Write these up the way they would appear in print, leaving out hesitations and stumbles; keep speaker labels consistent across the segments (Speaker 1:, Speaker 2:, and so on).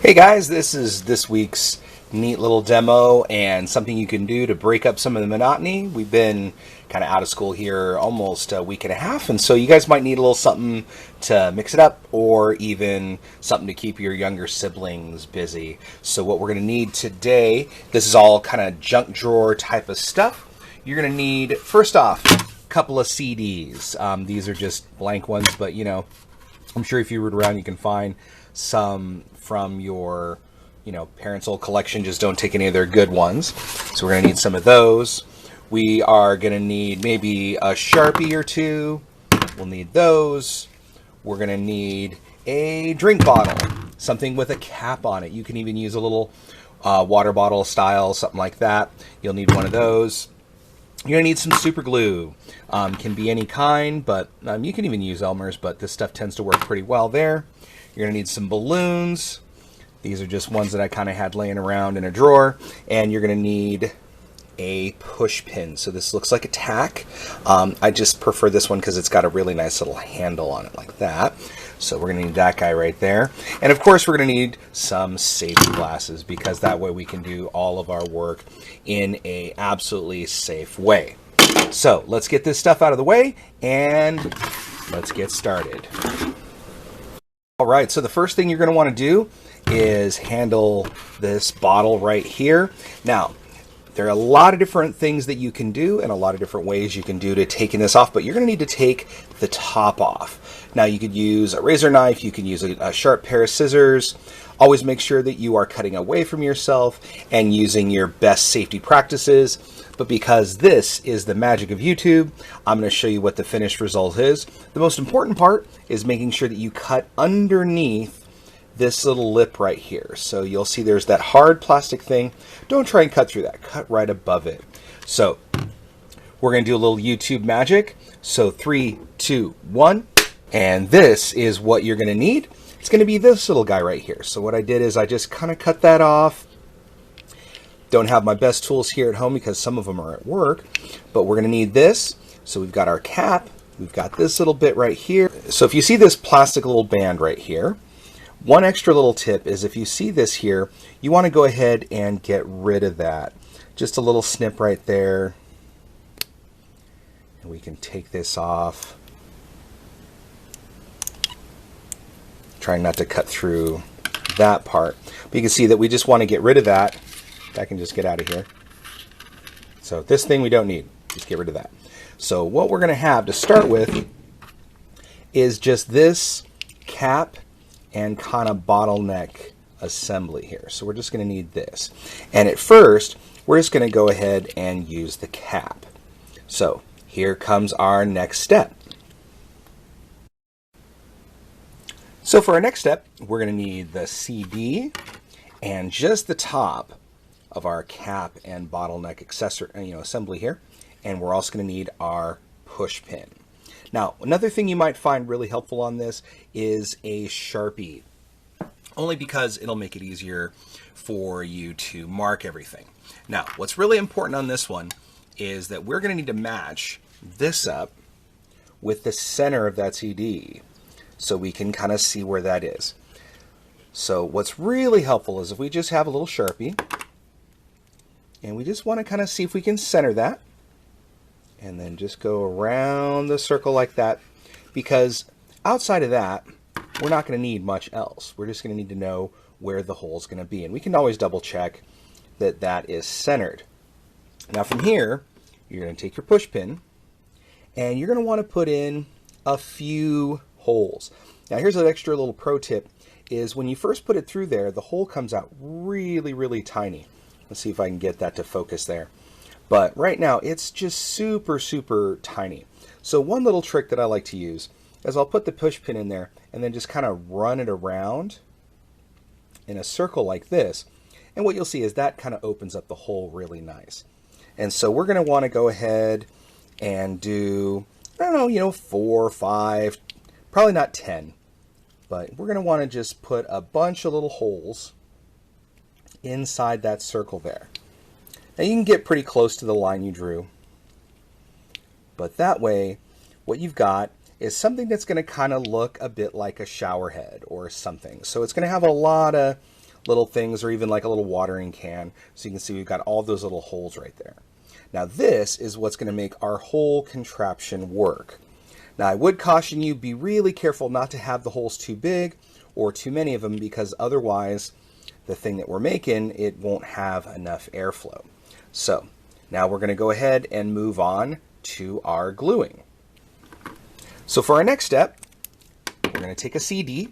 Speaker 1: Hey guys, this is this week's neat little demo and something you can do to break up some of the monotony. We've been kind of out of school here almost a week and a half, and so you guys might need a little something to mix it up or even something to keep your younger siblings busy. So what we're going to need today, this is all kind of junk drawer type of stuff. You're going to need, first off, a couple of CDs. These are just blank ones, but you know, I'm sure if you root around you can find some from your parents' old collection. Just don't take any of their good ones. So we're going to need some of those. We are going to need maybe a Sharpie or two. We'll need those. We're going to need a drink bottle, something with a cap on it. You can even use a little water bottle style, something like that. You'll need one of those. You're going to need some super glue. Can be any kind, but you can even use Elmer's, but this stuff tends to work pretty well there. You're going to need some balloons. These are just ones that I kind of had laying around in a drawer. And you're going to need a push pin. So this looks like a tack. I just prefer this one because it's got a really nice little handle on it like that. So we're going to need that guy right there. And of course we're going to need some safety glasses because that way we can do all of our work in a absolutely safe way. So let's get this stuff out of the way and let's get started. All right, so the first thing you're going to want to do is handle this bottle right here. Now, there are a lot of different things that you can do and a lot of different ways you can do to taking this off, but you're going to need to take the top off. Now, you could use a razor knife, you can use a sharp pair of scissors. Always make sure that you are cutting away from yourself and using your best safety practices. But because this is the magic of YouTube, I'm going to show you what the finished result is. The most important part is making sure that you cut underneath this little lip right here. So you'll see there's that hard plastic thing. Don't try and cut through that. Cut right above it. So we're going to do a little YouTube magic. So 3, 2, 1. And this is what you're going to need. It's going to be this little guy right here. So what I did is I just kind of cut that off. Don't have my best tools here at home because some of them are at work, but we're going to need this. So we've got our cap. We've got this little bit right here. So if you see this plastic little band right here, one extra little tip is if you see this here, you want to go ahead and get rid of that. Just a little snip right there. And we can take this off. Trying not to cut through that part. But you can see that we just want to get rid of that. That can just get out of here. So this thing we don't need. Just get rid of that. So what we're going to have to start with is just this cap and kind of bottleneck assembly here. So we're just going to need this. And at first, we're just going to go ahead and use the cap. So here comes our next step. So for our next step, we're going to need the CD and just the top of our cap and bottleneck accessory, assembly here. And we're also going to need our push pin. Now, another thing you might find really helpful on this is a Sharpie, only because it'll make it easier for you to mark everything. Now, what's really important on this one is that we're going to need to match this up with the center of that CD so we can kind of see where that is. So what's really helpful is if we just have a little Sharpie and we just want to kind of see if we can center that. And then just go around the circle like that, because outside of that, we're not going to need much else. We're just going to need to know where the hole is going to be. And we can always double check that that is centered. Now from here, you're going to take your push pin and you're going to want to put in a few holes. Now here's an extra little pro tip is when you first put it through there, the hole comes out really, really tiny. Let's see if I can get that to focus there. But right now, it's just super, super tiny. So one little trick that I like to use is I'll put the push pin in there and then just kind of run it around in a circle like this. And what you'll see is that kind of opens up the hole really nice. And so we're going to want to go ahead and do, I don't know, 4 or 5, probably not 10. But we're going to want to just put a bunch of little holes inside that circle there. Now you can get pretty close to the line you drew, but that way what you've got is something that's going to kind of look a bit like a shower head or something. So it's going to have a lot of little things, or even like a little watering can. So you can see we've got all those little holes right there. Now this is what's going to make our whole contraption work. Now I would caution you, be really careful not to have the holes too big or too many of them, because otherwise the thing that we're making, it won't have enough airflow. So now we're going to go ahead and move on to our gluing. So for our next step, we're going to take a CD,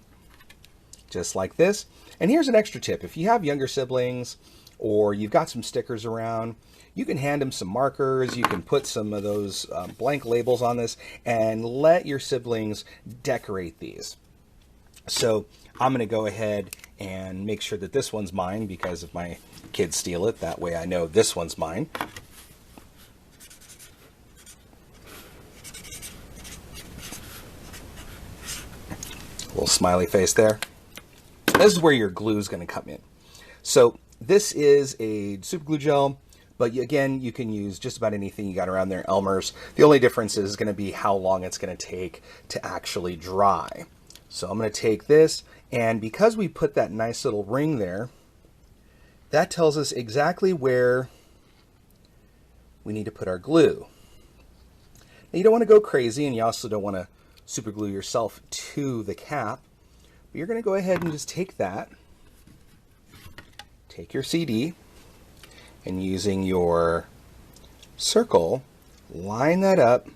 Speaker 1: just like this. And here's an extra tip. If you have younger siblings or you've got some stickers around, you can hand them some markers. You can put some of those blank labels on this and let your siblings decorate these. So I'm going to go ahead and make sure that this one's mine, because if my kids steal it, that way I know this one's mine. Little smiley face there. This is where your glue is going to come in. So this is a super glue gel, but again, you can use just about anything you got around there, Elmer's. The only difference is going to be how long it's going to take to actually dry. So I'm going to take this, and because we put that nice little ring there, that tells us exactly where we need to put our glue. Now, you don't want to go crazy, and you also don't want to super glue yourself to the cap. But you're going to go ahead and just take that, take your CD, and using your circle, line that up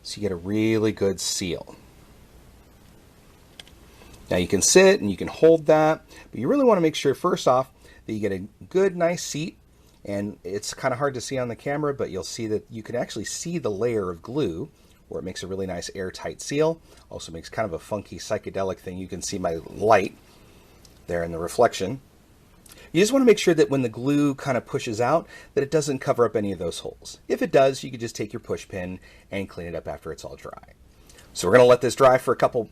Speaker 1: so you get a really good seal. Now you can sit and you can hold that, but you really want to make sure first off that you get a good nice seat. And it's kind of hard to see on the camera, but you'll see that you can actually see the layer of glue, where it makes a really nice airtight seal. Also makes kind of a funky psychedelic thing. You can see my light there in the reflection. You just want to make sure that when the glue kind of pushes out, that it doesn't cover up any of those holes. If it does, you can just take your push pin and clean it up after it's all dry. So we're going to let this dry for a couple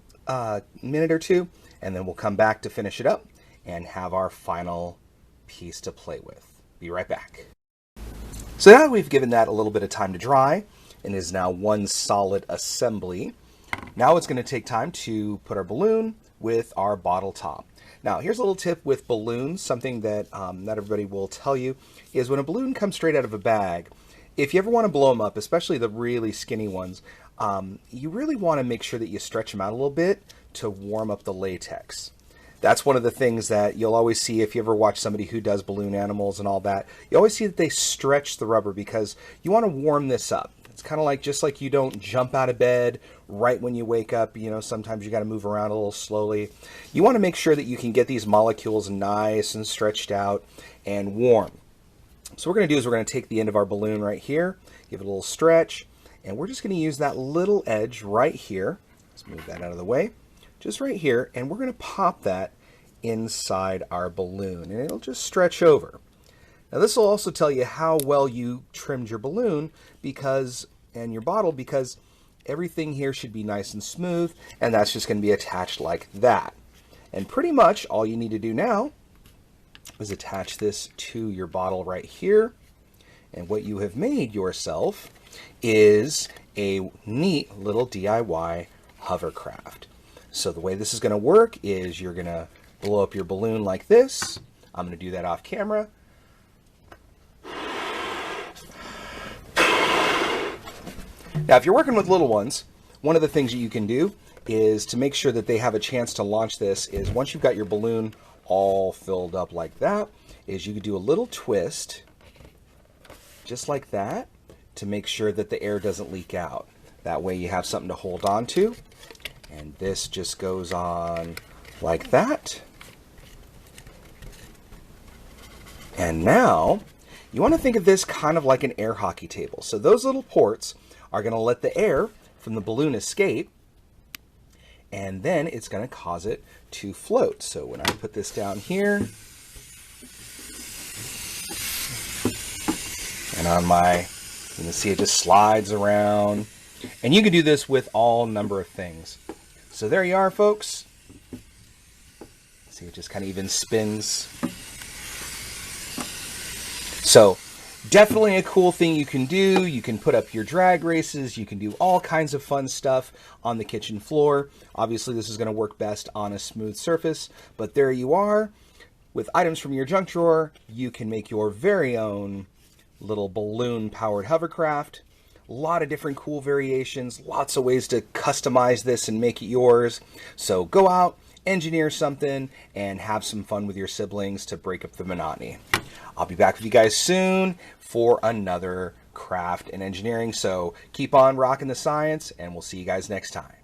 Speaker 1: minute or two, and then we'll come back to finish it up and have our final piece to play with. Be right back. So now we've given that a little bit of time to dry, and is now one solid assembly. Now it's going to take time to put our balloon with our bottle top. Now here's a little tip with balloons. Something that not everybody will tell you is when a balloon comes straight out of a bag, if you ever want to blow them up, especially the really skinny ones, you really want to make sure that you stretch them out a little bit to warm up the latex. That's one of the things that you'll always see if you ever watch somebody who does balloon animals and all that. You always see that they stretch the rubber because you want to warm this up. It's kind of like, just like you don't jump out of bed right when you wake up, you know, sometimes you got to move around a little slowly. You want to make sure that you can get these molecules nice and stretched out and warm. So what we're going to do is we're going to take the end of our balloon right here, give it a little stretch, and we're just going to use that little edge right here. Let's move that out of the way. Just right here, and we're going to pop that inside our balloon, and it'll just stretch over. Now this will also tell you how well you trimmed your balloon and your bottle, because everything here should be nice and smooth, and that's just going to be attached like that. And pretty much all you need to do now is attach this to your bottle right here, and what you have made yourself is a neat little DIY hovercraft. So the way this is going to work is you're going to blow up your balloon like this. I'm going to do that off camera. Now, if you're working with little ones, one of the things that you can do is to make sure that they have a chance to launch this is, once you've got your balloon all filled up like that, is you could do a little twist just like that to make sure that the air doesn't leak out. That way you have something to hold on to. And this just goes on like that. And now you want to think of this kind of like an air hockey table. So those little ports are going to let the air from the balloon escape, and then it's going to cause it to float. So when I put this down here, and on my, you can see it just slides around. And you can do this with all number of things. So there you are, folks. See, it just kind of even spins. So definitely a cool thing you can do. You can put up your drag races. You can do all kinds of fun stuff on the kitchen floor. Obviously, this is going to work best on a smooth surface, but there you are. with items from your junk drawer, you can make your very own little balloon-powered hovercraft. A lot of different cool variations, lots of ways to customize this and make it yours. So go out, engineer something, and have some fun with your siblings to break up the monotony. I'll be back with you guys soon for another craft and engineering. So keep on rocking the science, and we'll see you guys next time.